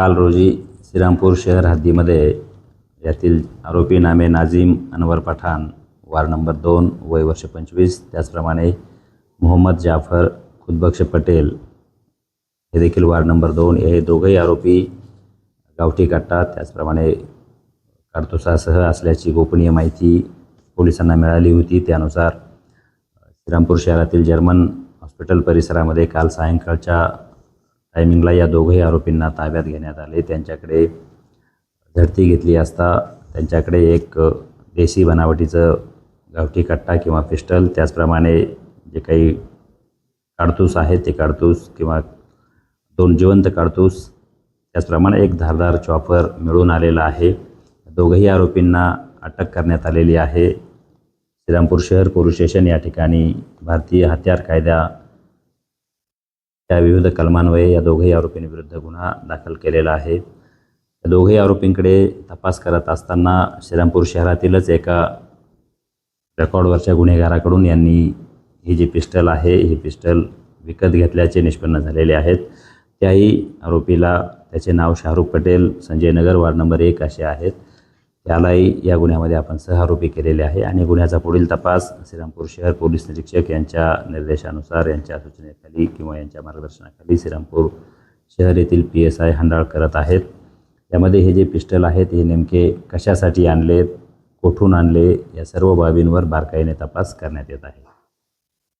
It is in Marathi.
काल रोजी श्रीरामपूर शहर हद्दीमध्ये यातील आरोपी नामे नाझीम अनवर पठाण, वार्ड नंबर 2, वय वर्ष 25, त्याचप्रमाणे मोहम्मद जाफर खुदबख्श पटेल हे देखील वार्ड नंबर 2, हे दोघंही आरोपी गावठी कट्टा त्याचप्रमाणे कारतुसासह असल्याची गोपनीय माहिती पोलिसांना मिळाली होती। त्यानुसार श्रीरामपूर शहरातील जर्मन हॉस्पिटल परिसरामध्ये काल सायंकाळच्या टायमिंगला या दोघंही आरोपींना ताब्यात घेण्यात आले। त्यांच्याकडे झडती घेतली असता त्यांच्याकडे एक देशी बनावटीचं गावठी कट्टा किंवा पिस्टल, त्याचप्रमाणे जे काही काडतूस आहेत ते काडतूस किंवा 2 जिवंत काडतूस, त्याचप्रमाणे एक धारदार चॉपर मिळून आलेला आहे। दोघंही आरोपींना अटक करण्यात आलेली आहे। श्रीरामपूर शहर पोलीस स्टेशन या ठिकाणी भारतीय हत्यार कायदा त्या विविध कलमान्वये या दोघंही आरोपींविरुद्ध गुन्हा दाखल केलेला आहे। या दोघंही आरोपींकडे तपास करत असताना श्रीरामपूर शहरातीलच एका रेकॉर्डवरच्या गुन्हेगाराकडून यांनी ही जी पिस्टल आहे ही पिस्टल विकत घेतल्याचे निष्पन्न झालेले आहेत। त्याही आरोपीला त्याचे नाव शाहरुख पटेल, संजय नगर, वार्ड नंबर 1 असे आहेत। त्यालाही या गुन्ह्यामध्ये आपण सहआरोपी केलेले आहे आणि गुन्ह्याचा पुढील तपास श्रीरामपूर शहर पोलीस निरीक्षक यांच्या निर्देशानुसार, यांच्या सूचनेखाली किंवा यांच्या मार्गदर्शनाखाली श्रीरामपूर शहर येथील PSI हंडाळ करत आहेत। यामध्ये हे जे पिस्टल आहेत हे नेमके कशासाठी आणलेत, कोठून आणले, या सर्व बाबींवर बारकाईने तपास करण्यात येत आहे।